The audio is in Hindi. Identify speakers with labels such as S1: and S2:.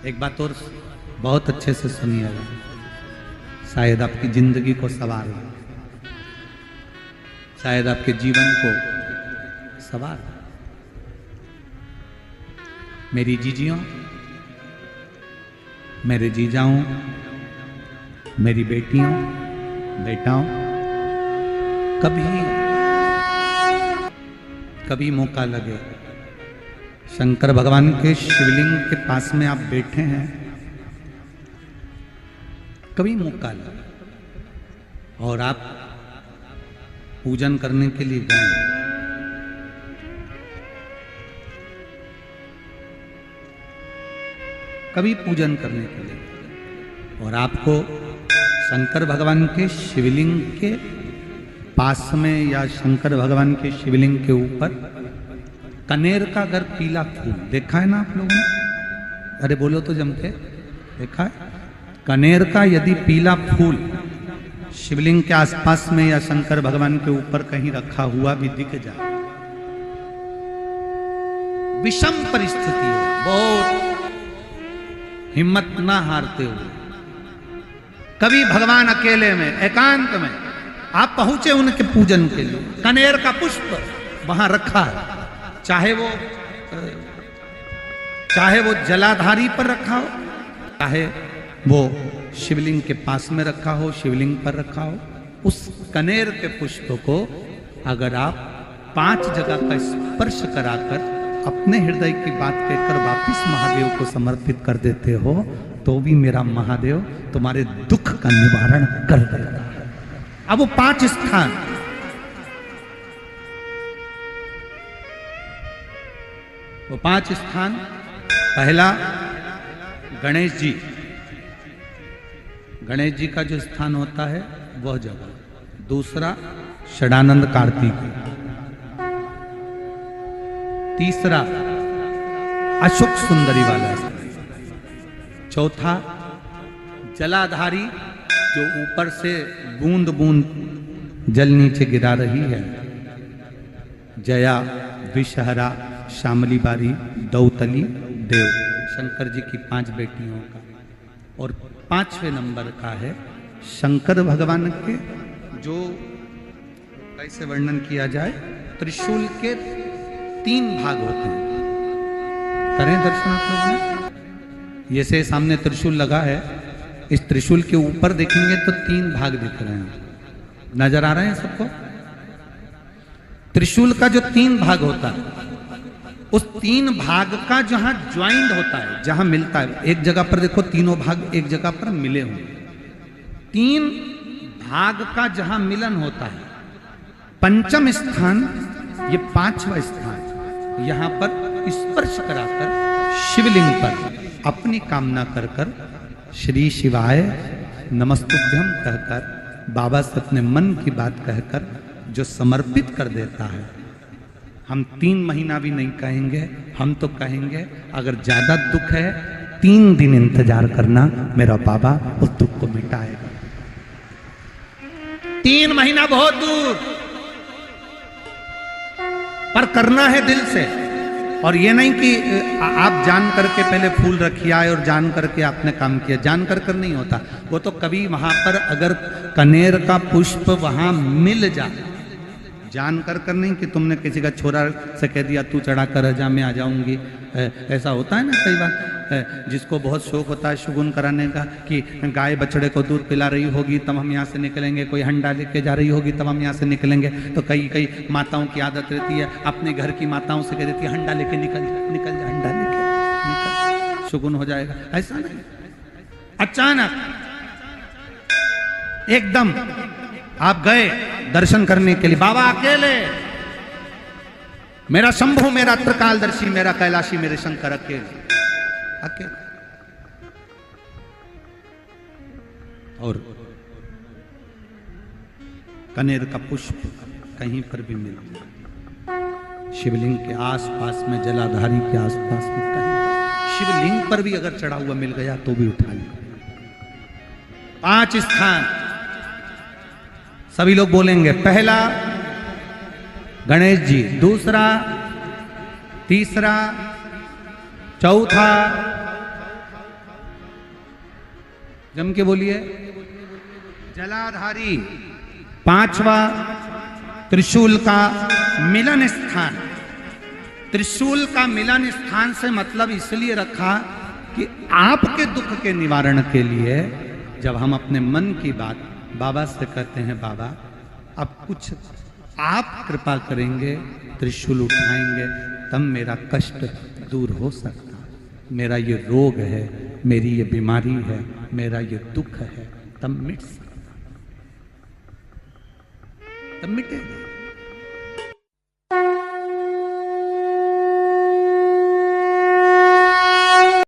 S1: एक बात और बहुत अच्छे से सुनिएगा, शायद आपकी जिंदगी को सवार हो, शायद आपके जीवन को सवार हो। मेरी जीजियों, मेरे जीजाओं, मेरी बेटियों, बेटाओं, कभी मौका लगे, शंकर भगवान के शिवलिंग के पास में आप बैठे हैं, कभी मौका लगे और आप पूजन करने के लिए गए, कभी पूजन करने के लिए और आपको शंकर भगवान के शिवलिंग के पास में या शंकर भगवान के शिवलिंग के ऊपर कनेर का अगर पीला फूल देखा है ना आप लोगों ने, अरे बोलो तो जम के, देखा है? कनेर का यदि पीला फूल शिवलिंग के आसपास में या शंकर भगवान के ऊपर कहीं रखा हुआ भी दिख जाए, विषम परिस्थिति हो, बहुत हिम्मत ना हारते हुए, कभी भगवान अकेले में एकांत में आप पहुंचे उनके पूजन के लिए, कनेर का पुष्प वहां रखा है, चाहे वो जलाधारी पर रखा हो, चाहे वो शिवलिंग के पास में रखा हो, शिवलिंग पर रखा हो, उस कनेर के पुष्प को अगर आप 5 जगह का स्पर्श कराकर अपने हृदय की बात कहकर वापिस महादेव को समर्पित कर देते हो, तो भी मेरा महादेव तुम्हारे दुख का निवारण कर देगा। अब वो 5 स्थान, वो 5 स्थान, पहला गणेश जी, गणेश जी का जो स्थान होता है वह जगह, दूसरा षडानंद कार्तिक, तीसरा अशोक सुंदरी वाला, चौथा जलाधारी जो ऊपर से बूंद बूंद जल नीचे गिरा रही है, जया, विषहरा, श्यामली बारी, दौतली, देव, शंकर जी की 5 बेटियों का, और 5वें नंबर का है शंकर भगवान के, जो कैसे वर्णन किया जाए, त्रिशूल के 3 भाग होते हैं। करें दर्शन आप लोगों ने, ये से सामने त्रिशूल लगा है, इस त्रिशूल के ऊपर देखेंगे तो 3 भाग दिख रहे हैं, नजर आ रहे हैं सबको? त्रिशूल का जो 3 भाग होता है, उस 3 भाग का जहां ज्वाइंट होता है, जहां मिलता है, एक जगह पर देखो तीनों भाग एक जगह पर मिले हुए, 3 भाग का जहां मिलन होता है, 5वां स्थान, ये 5वां स्थान, यहां पर स्पर्श कराकर शिवलिंग पर अपनी कामना कर कर श्री शिवाय नमस्तुभ्यम कहकर, बाबा से अपने मन की बात कहकर जो समर्पित कर देता है, हम 3 महीना भी नहीं कहेंगे, हम तो कहेंगे अगर ज्यादा दुख है 3 दिन इंतजार करना, मेरा बाबा उस दुख को मिटाएगा। 3 महीना बहुत दूर, पर करना है दिल से, और ये नहीं कि आप जान करके पहले फूल रखिए आए और जान करके आपने काम किया, जान कर नहीं होता वो तो, कभी वहां पर अगर कनेर का पुष्प वहां मिल जाए, जान कर नहीं कि तुमने किसी का छोरा से कह दिया तू चढ़ा कर जा, मैं आ जाऊंगी, ऐसा होता है ना कई बार, जिसको बहुत शौक होता है शगुन कराने का, कि गाय बछड़े को दूध पिला रही होगी तब हम यहाँ से निकलेंगे, कोई हंडा लेके जा रही होगी तब हम यहाँ से निकलेंगे, तो कई माताओं की आदत रहती है, अपने घर की माताओं से कह देती है हंडा लेके निकल जा, हंडा लेके निकल, शगुन हो जाएगा। ऐसा नहीं, अचानक एकदम आप गए दर्शन करने के लिए, बाबा अकेले, मेरा शंभु, मेरा त्रिकालदर्शी, मेरा कैलाशी, मेरे शंकर अकेले, और कनेर का पुष्प कहीं पर भी मिल जाए, शिवलिंग के आसपास में, जलाधारी के आसपास में, कहीं शिवलिंग पर भी अगर चढ़ा हुआ मिल गया तो भी उठा ले। 5 स्थान सभी लोग बोलेंगे, पहला गणेश जी, दूसरा, तीसरा, चौथा, जम के बोलिए। जलाधारी, पांचवा त्रिशूल का मिलन स्थान। त्रिशूल का मिलन स्थान से मतलब इसलिए रखा कि आपके दुख के निवारण के लिए जब हम अपने मन की बात बाबा से कहते हैं, बाबा अब कुछ आप कृपा करेंगे, त्रिशूल उठाएंगे, तब मेरा कष्ट दूर हो सकता, मेरा ये रोग है, मेरी ये बीमारी है, मेरा ये दुख है, तब मिट सकता, तब मिटेगा।